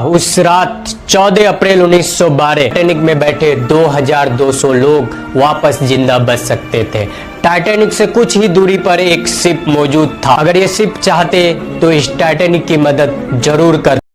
उस रात 14 अप्रैल 1912 टाइटैनिक में बैठे 2200 लोग वापस जिंदा बच सकते थे। टाइटैनिक से कुछ ही दूरी पर एक शिप मौजूद था। अगर ये शिप चाहते तो इस टाइटैनिक की मदद जरूर करते।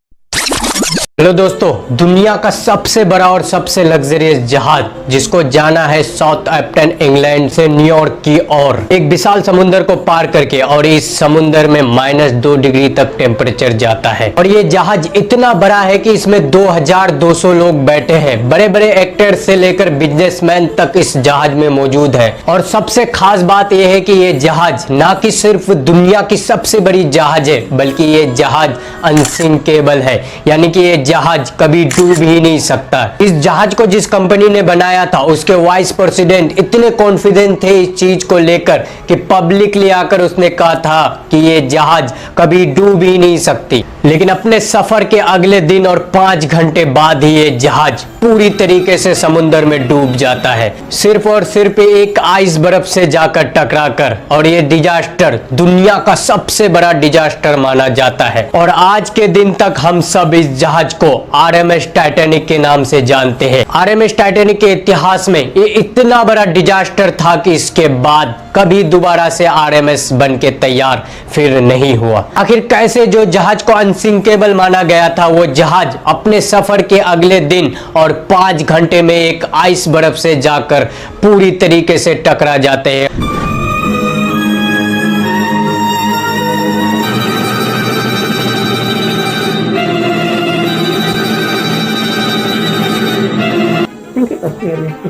हेलो दोस्तों, दुनिया का सबसे बड़ा और सबसे लग्जरियस जहाज जिसको जाना है साउथहैम्पटन इंग्लैंड से न्यूयॉर्क की ओर, एक विशाल समुद्र को पार करके, और इस समुद्र में -2 डिग्री तक टेम्परेचर जाता है। और ये जहाज इतना बड़ा है कि इसमें 2200 लोग बैठे हैं। बड़े बड़े एक्टर से लेकर बिजनेसमैन तक इस जहाज में मौजूद है। और सबसे खास बात यह है कि ये जहाज ना कि सिर्फ दुनिया की सबसे बड़ी जहाज है, बल्कि ये जहाज अनसिंकेबल है, यानी कि ये जहाज कभी डूब ही नहीं सकता। इस जहाज को जिस कंपनी ने बनाया था उसके वाइस प्रेसिडेंट इतने कॉन्फिडेंट थे इस चीज को लेकर कि पब्लिकली आकर उसने कहा था कि ये जहाज कभी डूब ही नहीं सकती। लेकिन अपने सफर के अगले दिन और 5 घंटे बाद ही ये जहाज पूरी तरीके से समुद्र में डूब जाता है, सिर्फ और सिर्फ एक आइस बर्फ से जाकर टकराकर। और ये डिजास्टर दुनिया का सबसे बड़ा डिजास्टर माना जाता है। और आज के दिन तक हम सब इस जहाज को RMS टाइटैनिक के नाम से जानते हैं। RMS टाइटैनिक के इतिहास में ये इतना बड़ा डिजास्टर था कि इसके बाद कभी दोबारा से RMS बन के तैयार फिर नहीं हुआ। आखिर कैसे जो जहाज को अनसिंकेबल माना गया था वो जहाज अपने सफर के अगले दिन और 5 घंटे में एक आइस बर्फ से जाकर पूरी तरीके से टकरा जाते हैं।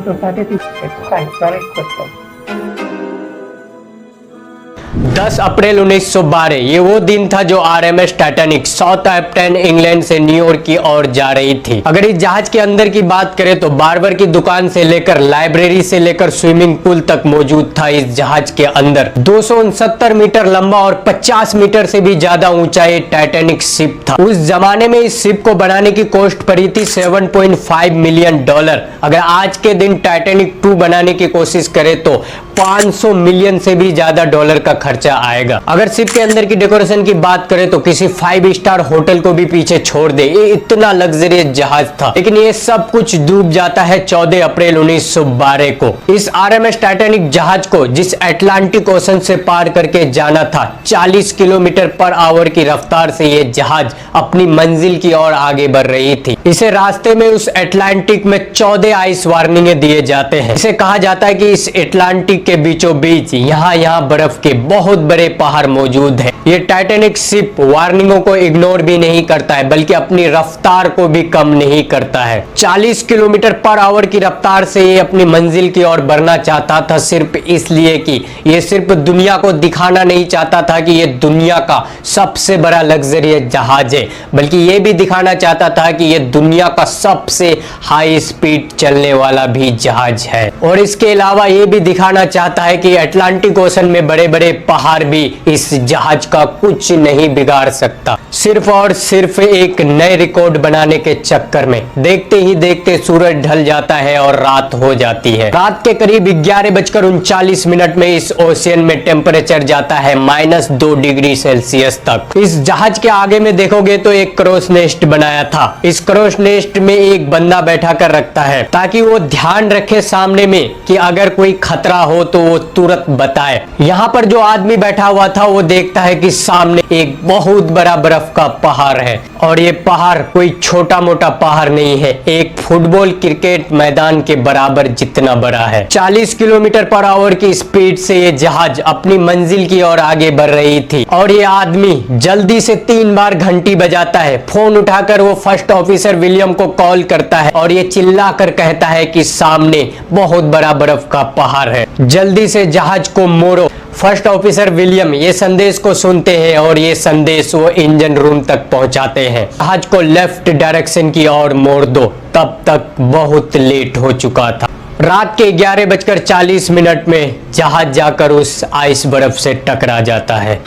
Society is quite very critical. 10 अप्रैल 1912 ये वो दिन था जो RMS टाइटैनिक साउथहैम्पटन इंग्लैंड से न्यूयॉर्क की ओर जा रही थी। अगर इस जहाज के अंदर की बात करें तो बार्बर की दुकान से लेकर लाइब्रेरी से लेकर स्विमिंग पूल तक मौजूद था। इस जहाज के अंदर 269 मीटर लंबा और 50 मीटर से भी ज्यादा ऊंचा ये टाइटैनिक शिप था। उस जमाने में इस शिप को बनाने की कॉस्ट पड़ी थी $7.5 मिलियन। अगर आज के दिन टाइटैनिक 2 बनाने की कोशिश करे तो 500 मिलियन से भी ज्यादा डॉलर का खर्चा आएगा। अगर शिप के अंदर की डेकोरेशन की बात करें तो किसी 5 स्टार होटल को भी पीछे छोड़ दे, ये इतना लग्जरियस जहाज था। लेकिन ये सब कुछ डूब जाता है 14 अप्रैल 1912 को। इस RMS टाइटैनिक जहाज को जिस अटलांटिक ओशन से पार करके जाना था, 40 किलोमीटर पर आवर की रफ्तार से ये जहाज अपनी मंजिल की ओर आगे बढ़ रही थी। इसे रास्ते में उस अटलांटिक में 14 आइस वार्निंगें दिए जाते हैं। इसे कहा जाता है कि इस अटलांटिक के बीचों बीच यहाँ बर्फ के बहुत बड़े पहाड़ मौजूद हैं। ये टाइटैनिक शिप वार्निंगों को इग्नोर भी नहीं करता है, बल्कि अपनी रफ्तार को भी कम नहीं करता है। 40 किलोमीटर पर आवर की रफ्तार से ये अपनी मंजिल की ओर बढ़ना चाहता था, सिर्फ इसलिए कि ये सिर्फ दुनिया को दिखाना नहीं चाहता था कि ये दुनिया का सबसे बड़ा लग्जरियस जहाज है, बल्कि ये भी दिखाना चाहता था कि ये दुनिया का सबसे हाई स्पीड चलने वाला भी जहाज है। और इसके अलावा ये भी दिखाना चाहता है कि अटलांटिक ओशन में बड़े बड़े पहाड़ भी इस जहाज का कुछ नहीं बिगाड़ सकता। सिर्फ और सिर्फ एक नए रिकॉर्ड बनाने के चक्कर में देखते ही देखते सूरज ढल जाता है और रात हो जाती है। रात के करीब 11:39 में इस ओशियन में टेम्परेचर जाता है -2 डिग्री सेल्सियस तक। इस जहाज के आगे में देखोगे तो एक क्रॉस नेस्ट बनाया था। इस क्रॉस नेस्ट में एक बंदा बैठा कर रखता है ताकि वो ध्यान रखे सामने में कि अगर कोई खतरा हो तो वो तुरंत बताए। यहाँ पर जो आदमी बैठा हुआ था वो देखता है कि सामने एक बहुत बड़ा बर्फ का पहाड़ है। और ये पहाड़ कोई छोटा मोटा पहाड़ नहीं है, एक फुटबॉल क्रिकेट मैदान के बराबर जितना बड़ा है। 40 किलोमीटर पर आवर की स्पीड से ये जहाज अपनी मंजिल की ओर आगे बढ़ रही थी। और ये आदमी जल्दी से 3 बार घंटी बजाता है। फोन उठाकर वो फर्स्ट ऑफिसर विलियम को कॉल करता है और ये चिल्ला कर कहता है कि सामने बहुत बड़ा बर्फ का पहाड़ है, जल्दी से जहाज को मोड़ो। फर्स्ट ऑफिसर विलियम ये संदेश को सुनते हैं और ये संदेश वो इंजन रूम तक पहुंचाते हैं। जहाज को लेफ्ट डायरेक्शन की ओर मोड़ दो। तब तक बहुत लेट हो चुका था। रात के 11:40 में जहाज जाकर उस आइस बर्फ से टकरा जाता है।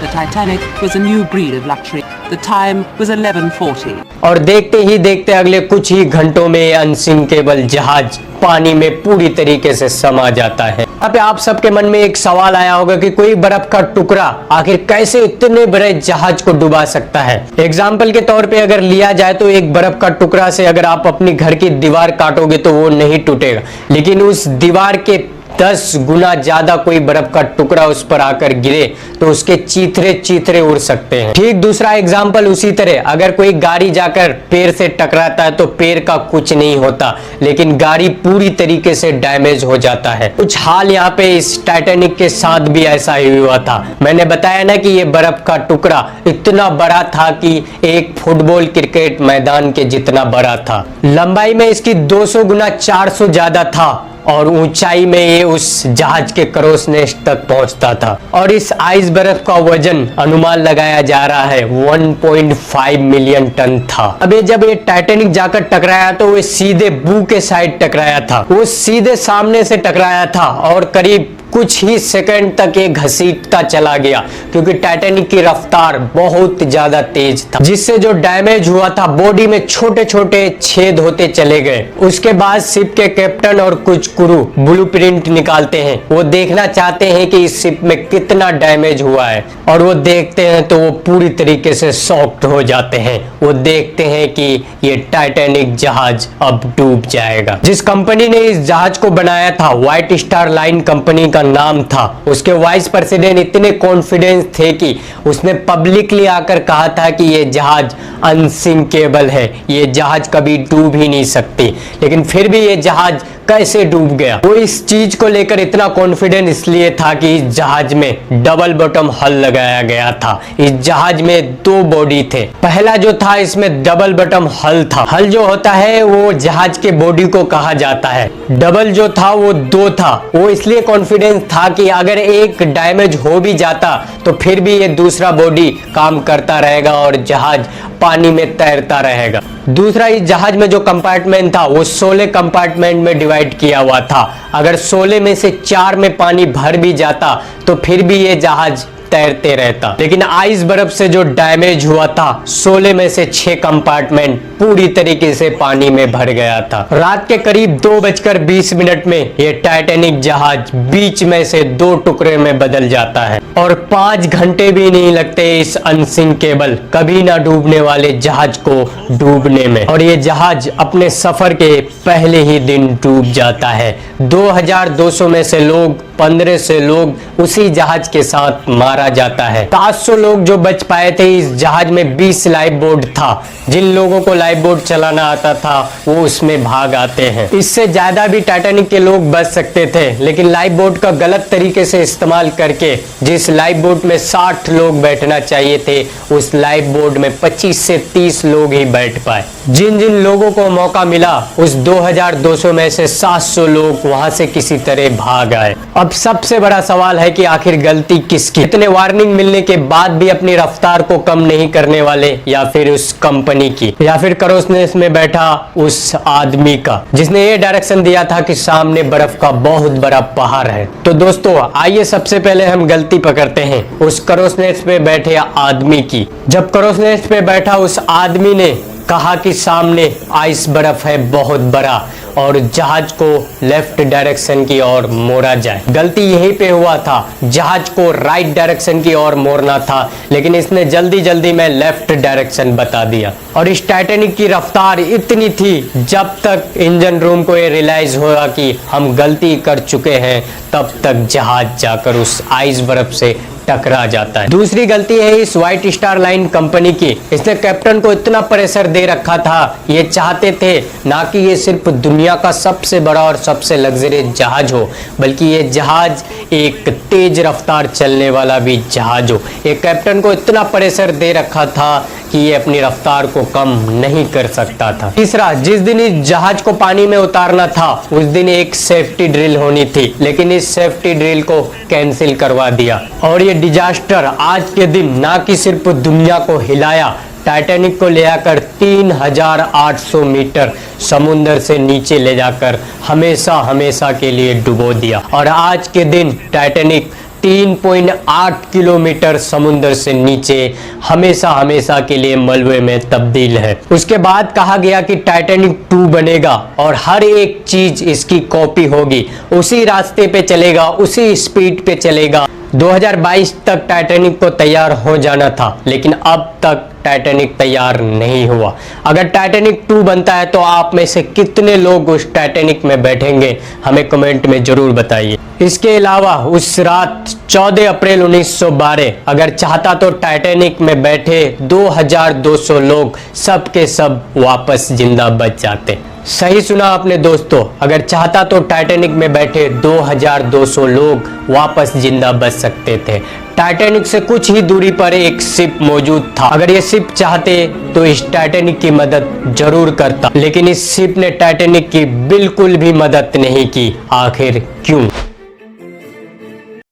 The Titanic was a new breed of luxury. The time was 11:40. और देखते ही देखते अगले कुछ ही घंटों में अनसिंकेबल जहाज पानी में पूरी तरीके से समा जाता है। यहाँ पे आप सबके मन में एक सवाल आया होगा कि कोई बर्फ का टुकड़ा आखिर कैसे इतने बड़े जहाज को डुबा सकता है। एग्जाम्पल के तौर पे अगर लिया जाए तो एक बर्फ का टुकड़ा से अगर आप अपनी घर की दीवार काटोगे तो वो नहीं टूटेगा, लेकिन उस दीवार के 10 गुना ज्यादा कोई बर्फ का टुकड़ा उस पर आकर गिरे तो उसके चीथरे चीथरे उड़ सकते हैं। ठीक दूसरा एग्जाम्पल उसी तरह, अगर कोई गाड़ी जाकर पेड़ से टकराता है तो पेड़ का कुछ नहीं होता, लेकिन गाड़ी पूरी तरीके से डैमेज हो जाता है। कुछ हाल यहाँ पे इस टाइटैनिक के साथ भी ऐसा ही हुआ था। मैंने बताया ना कि ये बर्फ का टुकड़ा इतना बड़ा था कि एक फुटबॉल क्रिकेट मैदान के जितना बड़ा था। लंबाई में इसकी 200 गुना 400 ज्यादा था और ऊंचाई में ये उस जहाज के क्रॉस नेस्ट तक पहुंचता था। और इस आइस बर्फ का वजन अनुमान लगाया जा रहा है 1.5 मिलियन टन था। अब जब ये टाइटैनिक जाकर टकराया तो वो सीधे बू के साइड टकराया था, वो सीधे सामने से टकराया था और करीब कुछ ही सेकंड तक ये घसीटता चला गया, क्योंकि टाइटैनिक की रफ्तार बहुत ज्यादा तेज था, जिससे जो डैमेज हुआ था बॉडी में छोटे छोटे छेद होते चले गए। उसके बाद शिप के कैप्टन और कुछ क्रू ब्लूप्रिंट निकालते हैं, वो देखना चाहते हैं कि इस शिप में कितना डैमेज हुआ है, और वो देखते हैं तो वो पूरी तरीके से शॉक्ड हो जाते हैं। वो देखते हैं कि ये टाइटैनिक जहाज अब डूब जाएगा। जिस कंपनी ने इस जहाज को बनाया था, व्हाइट स्टार लाइन कंपनी का नाम था, उसके वाइस प्रेसिडेंट इतने कॉन्फिडेंस थे कि उसने पब्लिकली आकर कहा था कि ये जहाज अनसिंकेबल है, ये जहाज कभी डूब ही नहीं सकती। लेकिन फिर भी ये जहाज कैसे डूब गया? वो इस चीज को लेकर इतना कॉन्फिडेंट इसलिए था कि इस जहाज में डबल बॉटम हल लगाया गया था। इस जहाज में 2 बॉडी थे। पहला जो था इसमें डबल बॉटम हल था। हल जो होता है वो जहाज के बॉडी को कहा जाता है। डबल जो था वो 2 था। वो इसलिए कॉन्फिडेंस था कि अगर एक डैमेज हो भी जाता तो फिर भी ये दूसरा बॉडी काम करता रहेगा और जहाज पानी में तैरता रहेगा। दूसरा, इस जहाज में जो कंपार्टमेंट था वो 16 कंपार्टमेंट में डिवाइड किया हुआ था। अगर 16 में से 4 में पानी भर भी जाता तो फिर भी ये जहाज तैरते रहता। लेकिन आइस बर्फ से जो डैमेज हुआ था, 16 में से 6 कंपार्टमेंट पूरी तरीके से पानी में भर गया था। रात के करीब 2:20 में ये टाइटैनिक जहाज बीच में से 2 टुकड़े में बदल जाता है और 5 घंटे भी नहीं लगते इस अनसिंकेबल, कभी ना डूबने वाले जहाज को डूबने में। और ये जहाज अपने सफर के पहले ही दिन डूब जाता है। 2200 में से लोग, 1500 लोग उसी जहाज के साथ मारा जाता है। 700 लोग जो बच पाए थे, इस जहाज में 20 लाइफ बोट था। जिन लोगों को लाइफ बोट चलाना आता था वो उसमें भाग आते हैं। इससे ज्यादा भी टाइटैनिक के लोग बच सकते थे, लेकिन लाइफ बोट का गलत तरीके से इस्तेमाल करके जिस लाइफ बोट में 60 लोग बैठना चाहिए थे, उस लाइफ बोट में 25 से 30 लोग ही बैठ पाए। जिन जिन लोगों को मौका मिला, उस 2200 में से 700 लोग वहां से किसी तरह भाग आए। अब सबसे बड़ा सवाल है कि आखिर गलती किसकी? इतने वार्निंग मिलने के बाद भी अपनी रफ्तार को कम नहीं करने वाले, या फिर उस कंपनी की, या फिर क्रॉसनेस में बैठा उस आदमी का जिसने ये डायरेक्शन दिया था कि सामने बर्फ का बहुत बड़ा पहाड़ है। तो दोस्तों आइए सबसे पहले हम गलती पकड़ते हैं उस क्रॉसनेस पे बैठे आदमी की। जब क्रॉसनेस पे बैठा उस आदमी ने कहा कि सामने आइस बर्फ है बहुत बड़ा और जहाज को लेफ्ट डायरेक्शन की ओर मोड़ा जाए। गलती यहीं पे हुआ था, जहाज को राइट डायरेक्शन की ओर मोड़ना था, लेकिन इसने जल्दी जल्दी में लेफ्ट डायरेक्शन बता दिया। और इस टाइटैनिक की रफ्तार इतनी थी, जब तक इंजन रूम को ये रियलाइज हुआ कि हम गलती कर चुके हैं, तब तक जहाज जाकर उस आइस बर्फ से टकरा जाता है। दूसरी गलती है इस व्हाइट स्टार लाइन कंपनी की। इसने कैप्टन को इतना प्रेशर दे रखा था, ये चाहते थे ना कि ये सिर्फ दुनिया का सबसे बड़ा और सबसे लग्जरियस जहाज हो, बल्कि ये जहाज एक तेज रफ्तार चलने वाला भी जहाज हो। ये कैप्टन को इतना प्रेशर दे रखा था कि ये अपनी रफ्तार को कम नहीं कर सकता था। तीसरा, जिस दिन इस जहाज को पानी में उतारना था उस दिन एक सेफ्टी ड्रिल होनी थी, लेकिन इस सेफ्टी ड्रिल को कैंसिल करवा दिया और ये डिजास्टर आज के दिन ना कि सिर्फ दुनिया को हिलाया, टाइटैनिक को ले जाकर 3800 मीटर समुद्र से नीचे ले जाकर हमेशा हमेशा के लिए डुबो दिया। और आज के दिन टाइटैनिक 3.8 किलोमीटर समुद्र से नीचे हमेशा हमेशा के लिए मलबे में तब्दील है। उसके बाद कहा गया कि टाइटैनिक 2 बनेगा और हर एक चीज इसकी कॉपी होगी, उसी रास्ते पे चलेगा, उसी स्पीड पे चलेगा। 2022 तक टाइटैनिक को तैयार हो जाना था, लेकिन अब तक टाइटैनिक तैयार नहीं हुआ। अगर टाइटैनिक 2 बनता है तो आप में से कितने लोग उस टाइटैनिक में बैठेंगे, हमें कमेंट में जरूर बताइए। इसके अलावा उस रात 14 अप्रैल 1912 अगर चाहता तो टाइटैनिक में बैठे 2200 लोग सब के सब वापस जिंदा बच जाते। सही सुना आपने दोस्तों, अगर चाहता तो टाइटैनिक में बैठे 2200 लोग वापस जिंदा बच सकते थे। टाइटैनिक से कुछ ही दूरी पर एक शिप मौजूद था। अगर ये शिप चाहते तो इस टाइटैनिक की मदद जरूर करता, लेकिन इस शिप ने टाइटैनिक की बिल्कुल भी मदद नहीं की। आखिर क्यों?